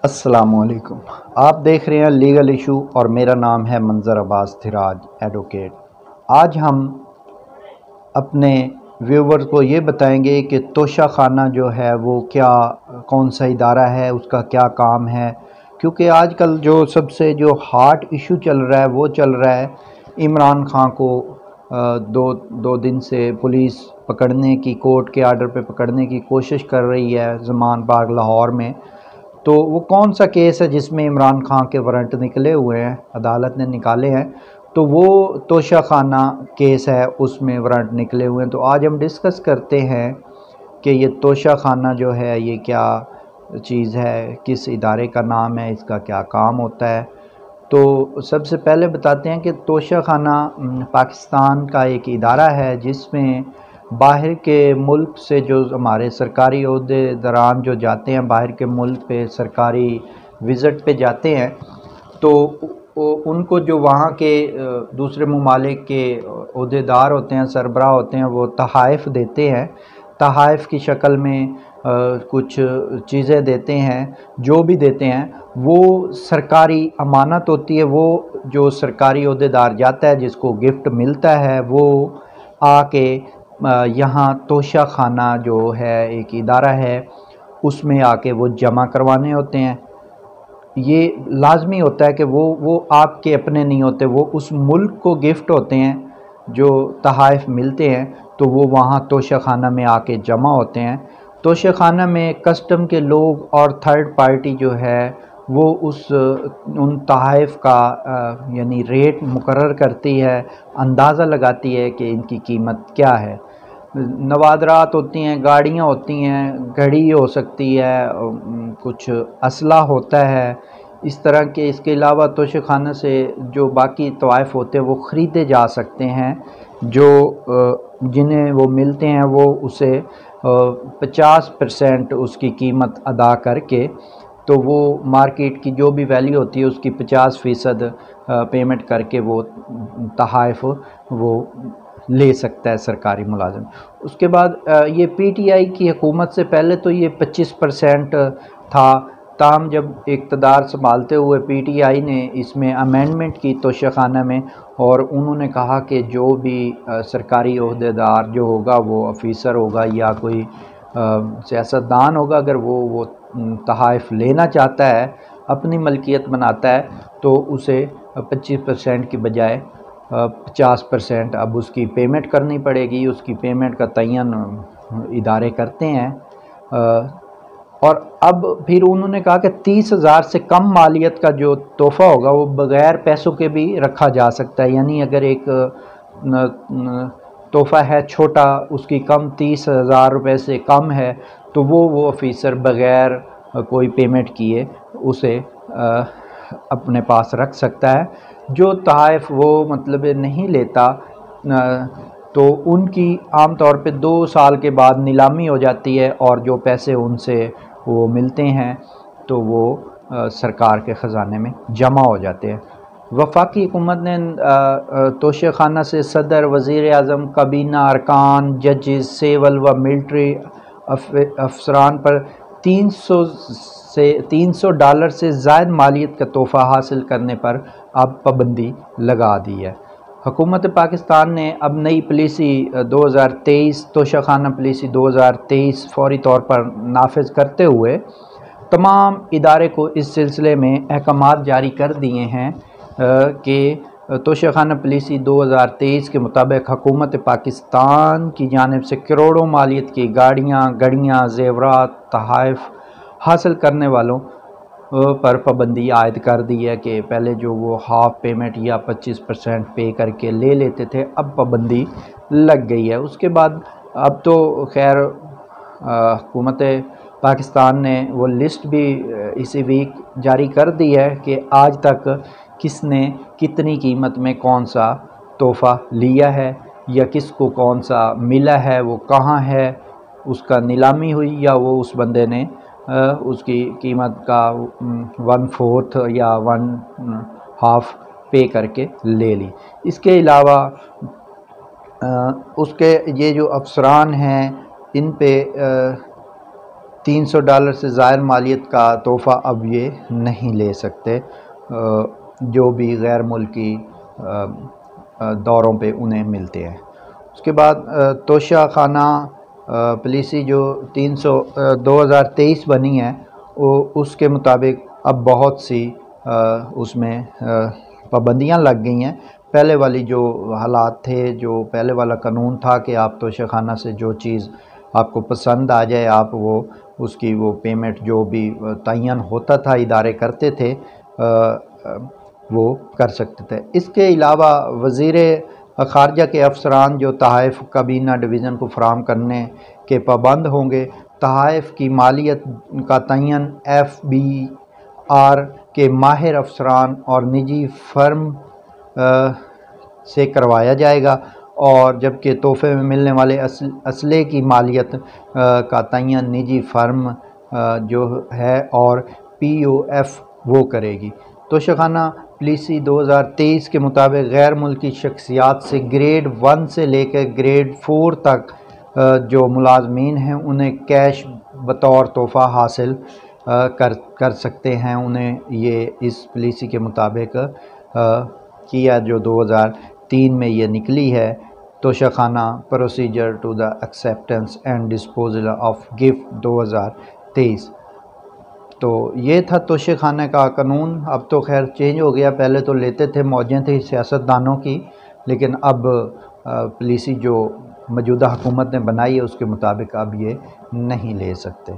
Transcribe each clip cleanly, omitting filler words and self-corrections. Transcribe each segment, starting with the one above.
अस्सलामुअलैकुम। आप देख रहे हैं लीगल इशू और मेरा नाम है मंजर अब्बास थिराज एडवोकेट। आज हम अपने व्यूवर्स को ये बताएंगे कि तोशा खाना जो है वो क्या कौन सा इदारा है, उसका क्या काम है। क्योंकि आजकल जो सबसे जो हॉट इशू चल रहा है वो चल रहा है इमरान खान को दो दिन से पुलिस पकड़ने की, कोर्ट के आर्डर पे पकड़ने की कोशिश कर रही है ज़मान पार्क लाहौर में। तो वो कौन सा केस है जिसमें इमरान खान के वारंट निकले हुए हैं, अदालत ने निकाले हैं। तो वो तोशा खाना केस है, उसमें वारंट निकले हुए हैं। तो आज हम डिस्कस करते हैं कि ये तोशा खाना जो है ये क्या चीज़ है, किस इदारे का नाम है, इसका क्या काम होता है। तो सबसे पहले बताते हैं कि तोशा खाना पाकिस्तान का एक इदारा है जिसमें बाहर के मुल्क से जो हमारे सरकारी ओहदेदारान जो जाते हैं बाहर के मुल्क पे सरकारी विज़िट पे जाते हैं, तो उनको जो वहाँ के दूसरे ममालिक के ओहदेदार होते हैं, सरबराह होते हैं, वो तहाइफ़ देते हैं। तहाइफ़ की शक्ल में कुछ चीज़ें देते हैं। जो भी देते हैं वो सरकारी अमानत होती है। वो जो सरकारी ओहदेदार जाता है, जिसको गिफ्ट मिलता है, वो आके यहाँ तोशा खाना जो है एक इदारा है उसमें आके वो जमा करवाने होते हैं। ये लाजमी होता है कि वो आपके अपने नहीं होते, वो उस मुल्क को गिफ्ट होते हैं। जो तहाइफ़ मिलते हैं तो वो वहाँ तोशा खाना में आके जमा होते हैं। तोशा खाना में कस्टम के लोग और थर्ड पार्टी जो है वो उन तहाइफ़ का यानी रेट मुकर्रर करती है, अंदाज़ा लगाती है कि इनकी कीमत क्या है। नवादरात होती हैं, गाड़ियाँ होती हैं, घड़ी हो सकती है, कुछ असला होता है, इस तरह के। इसके अलावा तोशा खाना से जो बाकी तोहफ़े होते हैं वो ख़रीदे जा सकते हैं। जो जिन्हें वो मिलते हैं वो उसे 50% उसकी कीमत अदा करके, तो वो मार्केट की जो भी वैल्यू होती है उसकी 50% पेमेंट करके वो तहाइफ़ वो ले सकता है सरकारी मुलाजिम। उसके बाद ये पीटीआई की हुकूमत से पहले तो ये 25% था। ताहम जब इक़्तिदार संभालते हुए पीटीआई ने इसमें अमेंडमेंट की तोशा खाना में, और उन्होंने कहा कि जो भी सरकारी ओहदेदार जो होगा वो ऑफिसर होगा या कोई सियासतदान होगा, अगर वो तहाइफ़ लेना चाहता है, अपनी मलकियत बनाता है, तो उसे 25% की बजाय 50% अब उसकी पेमेंट करनी पड़ेगी। उसकी पेमेंट का तयन इदारे करते हैं। और अब फिर उन्होंने कहा कि 30,000 से कम मालियत का जो तोहफ़ा होगा वो बग़ैर पैसों के भी रखा जा सकता है। यानी अगर एक तोहफ़ा है छोटा, उसकी कम 30,000 रुपये से कम है, तो वो ऑफिसर बग़ैर कोई पेमेंट किए उसे अपने पास रख सकता है। जो तहाइफ़ वो मतलब नहीं लेता तो उनकी आम तौर पे 2 साल के बाद नीलामी हो जाती है, और जो पैसे उनसे वो मिलते हैं तो वो सरकार के ख़जाने में जमा हो जाते हैं। वफाकी हुकूमत ने तोशा खाना से सदर, वज़ीर आज़म, काबीना अरकान, जजेस, सिविल व मिलिट्री अफसरान पर $300 से ज़ायद मालियत का तोहफ़ा हासिल करने पर अब पाबंदी लगा दी है। हुकूमत पाकिस्तान ने अब नई पॉलिसी 2023 तोशा खाना पॉलिसी 2023 फौरी तौर पर नाफिज करते हुए तमाम इदारे को इस सिलसिले में अहकामात जारी कर दिए हैं कि तोशा खाना पॉलिसी 2023 के मुताबिक हुकूमत पाकिस्तान की जानिब से करोड़ों मालियत की गाड़ियाँ, गड़ियाँ, ज़ेवरात, तहाइफ़ हासिल करने वालों पर पाबंदी आयद कर दी है। कि पहले जो वो हाफ़ पेमेंट या 25% पे करके ले लेते थे, अब पाबंदी लग गई है। उसके बाद अब तो खैर हुकूमत पाकिस्तान ने वो लिस्ट भी इसी वीक जारी कर दी है कि आज तक किसने कितनी कीमत में कौन सा तोहफ़ा लिया है या किसको कौन सा मिला है, वो कहाँ है, उसका नीलामी हुई या वो उस बंदे ने उसकी कीमत का 1/4 या 1/2 पे करके ले ली। इसके अलावा उसके ये जो अफसरान हैं इन पे $300 से ज़ायद मालियत का तोहफ़ा अब ये नहीं ले सकते जो भी गैर मुल्की दौरों पे उन्हें मिलते हैं। उसके बाद तोशा खाना पॉलिसी जो 2023 बनी है वो उसके मुताबिक अब बहुत सी उसमें पाबंदियां लग गई हैं। पहले वाली जो हालात थे, जो पहले वाला कानून था कि आप तोशा खाना से जो चीज़ आपको पसंद आ जाए आप उसकी पेमेंट जो भी तयन होता था इदारे करते थे वो कर सकते थे। इसके अलावा वज़ीर ख़ारजा के अफसरान जो तहाइफ़ काबीना डिवीज़न को फ़राहम करने के पाबंद होंगे। तहाइफ़ की मालियत का तयन FBR के माहिर अफसरान और निजी फर्म से करवाया जाएगा और जबकि तोहफ़े में मिलने वाले असले की मालियत का तयन निजी फर्म जो है और POF वो करेगी। तोशाखाना पॉलिसी 2023 के मुताबिक गैर मुल्की शख्सियात से ग्रेड 1 से लेकर ग्रेड 4 तक जो मुलाजमीन हैं उन्हें कैश बतौर तोहफ़ा हासिल कर सकते हैं। उन्हें ये इस पॉलिसी के मुताबिक किया जो 2003 में ये निकली है, Toshakhana procedure to the acceptance and disposal of gift 2023। तो ये था तोशे खाने का कानून। अब तो खैर चेंज हो गया, पहले तो लेते थे, मौजें थी सियासतदानों की, लेकिन अब पॉलिसी जो मौजूदा हुकूमत ने बनाई है उसके मुताबिक अब ये नहीं ले सकते।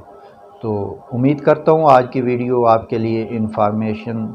तो उम्मीद करता हूँ आज की वीडियो आपके लिए इंफॉर्मेशन